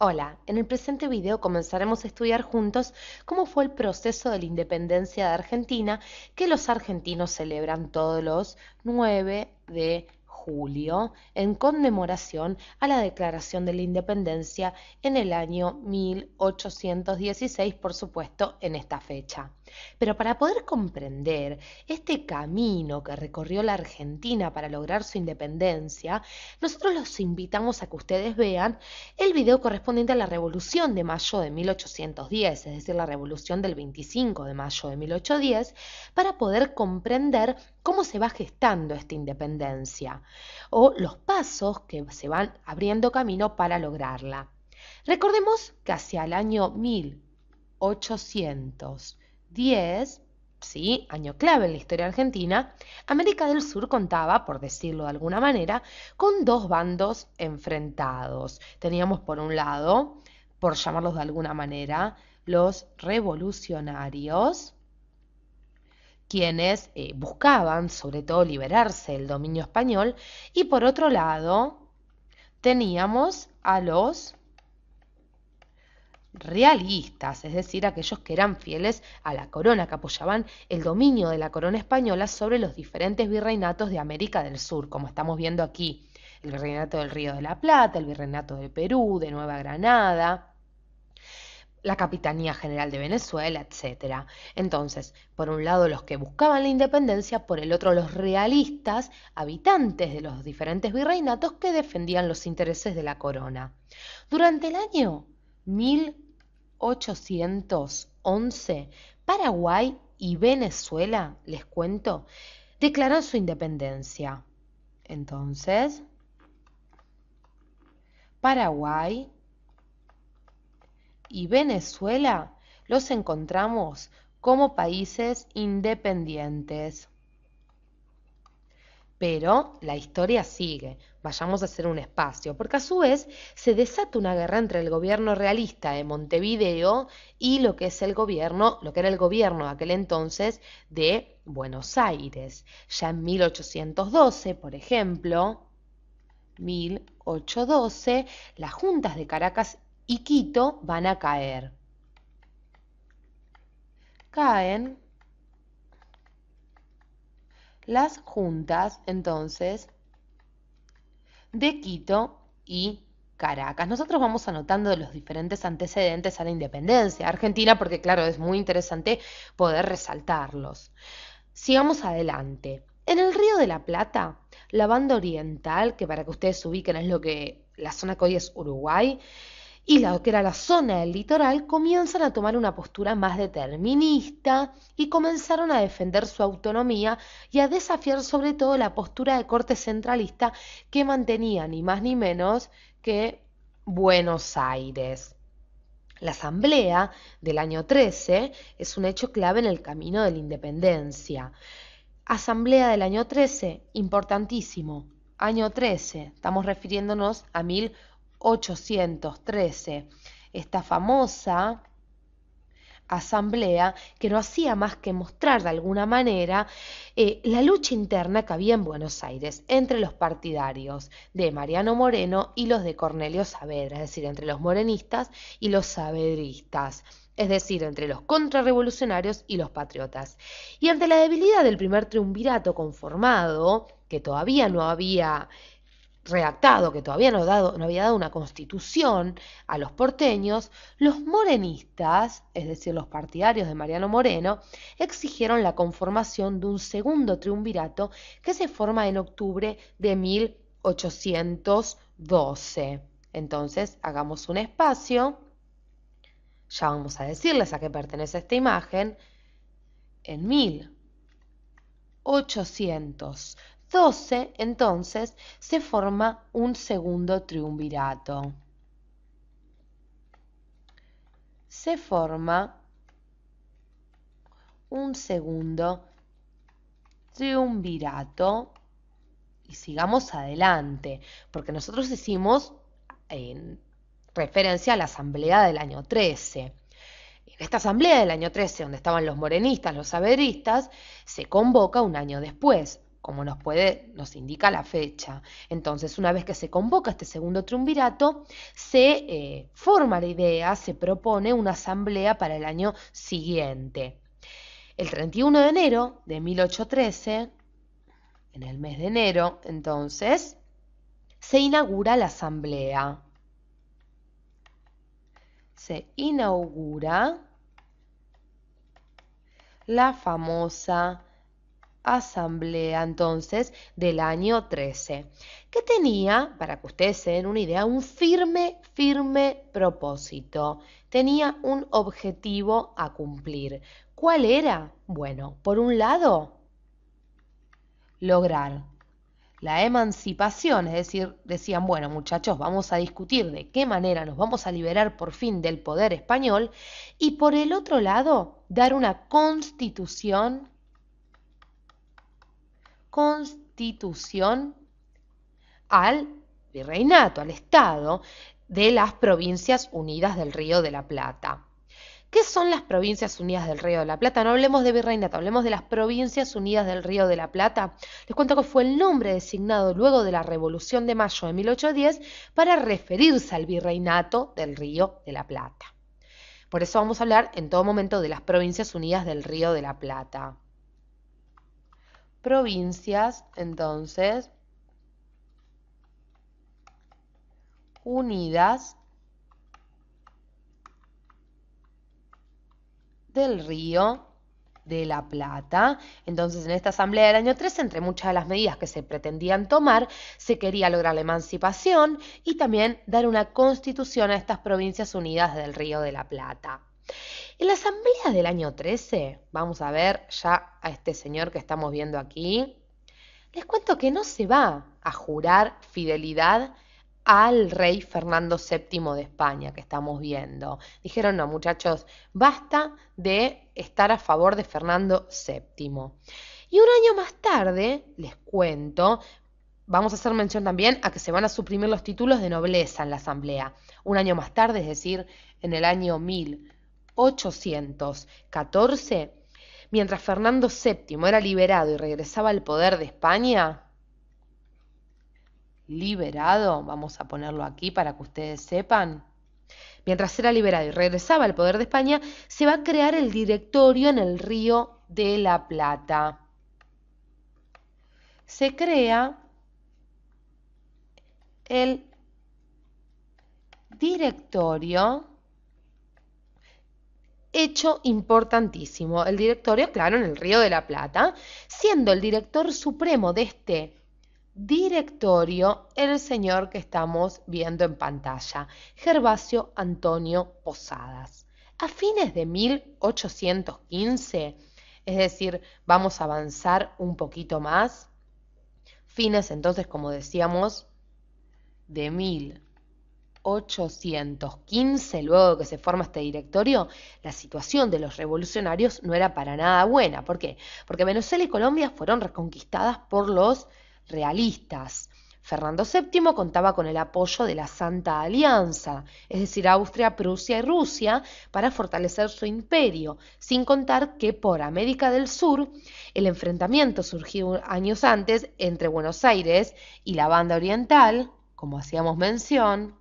Hola, en el presente video comenzaremos a estudiar juntos cómo fue el proceso de la independencia de Argentina que los argentinos celebran todos los 9 de julio en conmemoración a la declaración de la independencia en el año 1816, por supuesto, en esta fecha. Pero para poder comprender este camino que recorrió la Argentina para lograr su independencia, nosotros los invitamos a que ustedes vean el video correspondiente a la Revolución de Mayo de 1810, es decir, la Revolución del 25 de mayo de 1810, para poder comprender cómo se va gestando esta independencia o los pasos que se van abriendo camino para lograrla. Recordemos que hacia el año 1810, sí, año clave en la historia argentina, América del Sur contaba, por decirlo de alguna manera, con dos bandos enfrentados. Teníamos por un lado, por llamarlos de alguna manera, los revolucionarios, quienes buscaban sobre todo liberarse del dominio español, y por otro lado teníamos a los realistas, es decir, aquellos que eran fieles a la corona, que apoyaban el dominio de la corona española sobre los diferentes virreinatos de América del Sur, como estamos viendo aquí, el virreinato del Río de la Plata, el virreinato del Perú, de Nueva Granada, la Capitanía General de Venezuela, etc. Entonces, por un lado los que buscaban la independencia, por el otro los realistas, habitantes de los diferentes virreinatos que defendían los intereses de la corona. Durante el año 1811, Paraguay y Venezuela, les cuento, declaran su independencia. Entonces, Paraguay y Venezuela los encontramos como países independientes. Pero la historia sigue. Vayamos a hacer un espacio, porque a su vez se desata una guerra entre el gobierno realista de Montevideo y lo que es el gobierno, lo que era el gobierno de aquel entonces de Buenos Aires. Ya en 1812, por ejemplo, 1812, las juntas de Caracas y Quito van a caer. Caen las juntas, entonces, de Quito y Caracas. Nosotros vamos anotando los diferentes antecedentes a la independencia de Argentina porque, claro, es muy interesante poder resaltarlos. Sigamos adelante. En el Río de la Plata, la banda oriental, que para que ustedes se ubiquen es lo que la zona que hoy es Uruguay, y lo que era la zona del litoral, comienzan a tomar una postura más determinista y comenzaron a defender su autonomía y a desafiar sobre todo la postura de corte centralista que mantenía ni más ni menos que Buenos Aires. La asamblea del año 13 es un hecho clave en el camino de la independencia. Asamblea del año 13, importantísimo. Año 13, estamos refiriéndonos a 1813. Esta famosa asamblea que no hacía más que mostrar de alguna manera la lucha interna que había en Buenos Aires entre los partidarios de Mariano Moreno y los de Cornelio Saavedra, es decir, entre los morenistas y los saavedristas, es decir, entre los contrarrevolucionarios y los patriotas. Y ante la debilidad del primer triunvirato conformado, que todavía no había redactado, que todavía no había dado una constitución a los porteños, los morenistas, es decir, los partidarios de Mariano Moreno, exigieron la conformación de un segundo triunvirato que se forma en octubre de 1812. Entonces, hagamos un espacio, ya vamos a decirles a qué pertenece esta imagen, en 1812, entonces, se forma un segundo triunvirato. Se forma un segundo triunvirato y sigamos adelante, porque nosotros hicimos referencia a la asamblea del año 13. En esta asamblea del año 13, donde estaban los morenistas, los saavedristas, se convoca un año después, como nos indica la fecha. Entonces, una vez que se convoca este segundo triunvirato, se forma la idea, se propone una asamblea para el año siguiente. El 31 de enero de 1813, en el mes de enero, entonces, se inaugura la asamblea. Se inaugura la famosa asamblea entonces del año 13, que tenía, para que ustedes se den una idea, un firme propósito. Tenía un objetivo a cumplir. ¿Cuál era? Bueno, por un lado, lograr la emancipación, es decir, decían, bueno, muchachos, vamos a discutir de qué manera nos vamos a liberar por fin del poder español, y por el otro lado, dar una constitución al virreinato, al Estado de las Provincias Unidas del Río de la Plata. ¿Qué son las Provincias Unidas del Río de la Plata? No hablemos de virreinato, hablemos de las Provincias Unidas del Río de la Plata. Les cuento que fue el nombre designado luego de la Revolución de Mayo de 1810 para referirse al virreinato del Río de la Plata. Por eso vamos a hablar en todo momento de las Provincias Unidas del Río de la Plata. Provincias, entonces, unidas del Río de la Plata. Entonces, en esta asamblea del año 13, entre muchas de las medidas que se pretendían tomar, se quería lograr la emancipación y también dar una constitución a estas provincias unidas del Río de la Plata. En la asamblea del año 13, vamos a ver ya a este señor que estamos viendo aquí, les cuento que no se va a jurar fidelidad al rey Fernando VII de España que estamos viendo. Dijeron, no, muchachos, basta de estar a favor de Fernando VII. Y un año más tarde, les cuento, vamos a hacer mención también a que se van a suprimir los títulos de nobleza en la asamblea. Un año más tarde, es decir, en el año 1814, mientras Fernando VII era liberado y regresaba al poder de España, liberado, vamos a ponerlo aquí para que ustedes sepan, mientras era liberado y regresaba al poder de España, se va a crear el directorio en el Río de la Plata. Se crea el directorio, hecho importantísimo, el directorio, claro, en el Río de la Plata, siendo el director supremo de este directorio el señor que estamos viendo en pantalla, Gervasio Antonio Posadas. A fines de 1815, es decir, vamos a avanzar un poquito más, fines entonces, como decíamos, de 1815, luego de que se forma este directorio, la situación de los revolucionarios no era para nada buena. ¿Por qué? Porque Venezuela y Colombia fueron reconquistadas por los realistas. Fernando VII contaba con el apoyo de la Santa Alianza, es decir, Austria, Prusia y Rusia, para fortalecer su imperio, sin contar que por América del Sur el enfrentamiento surgió años antes entre Buenos Aires y la Banda Oriental, como hacíamos mención,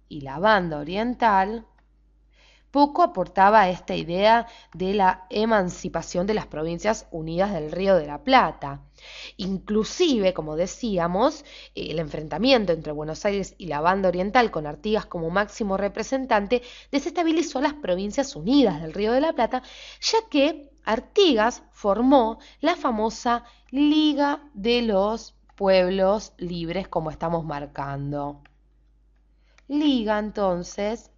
y la Banda Oriental poco aportaba a esta idea de la emancipación de las Provincias Unidas del Río de la Plata. Inclusive, como decíamos, el enfrentamiento entre Buenos Aires y la Banda Oriental, con Artigas como máximo representante, desestabilizó a las Provincias Unidas del Río de la Plata, ya que Artigas formó la famosa Liga de los Pueblos Libres, como estamos marcando. Liga, entonces,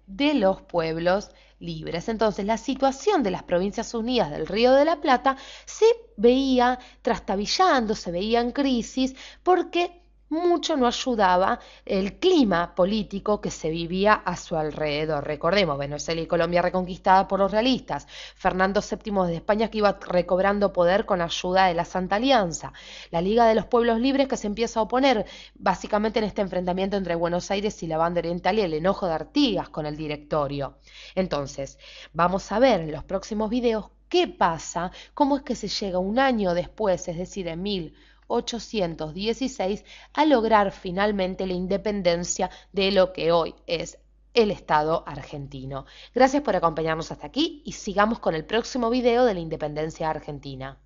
de los pueblos libres. Entonces, la situación de las Provincias Unidas del Río de la Plata se veía trastabillando, se veía en crisis, porque mucho no ayudaba el clima político que se vivía a su alrededor. Recordemos, Venezuela y Colombia reconquistadas por los realistas, Fernando VII de España que iba recobrando poder con ayuda de la Santa Alianza, la Liga de los Pueblos Libres que se empieza a oponer básicamente en este enfrentamiento entre Buenos Aires y la Banda Oriental y el enojo de Artigas con el directorio. Entonces, vamos a ver en los próximos videos qué pasa, cómo es que se llega un año después, es decir, en 1816, a lograr finalmente la independencia de lo que hoy es el Estado argentino. Gracias por acompañarnos hasta aquí y sigamos con el próximo video de la independencia argentina.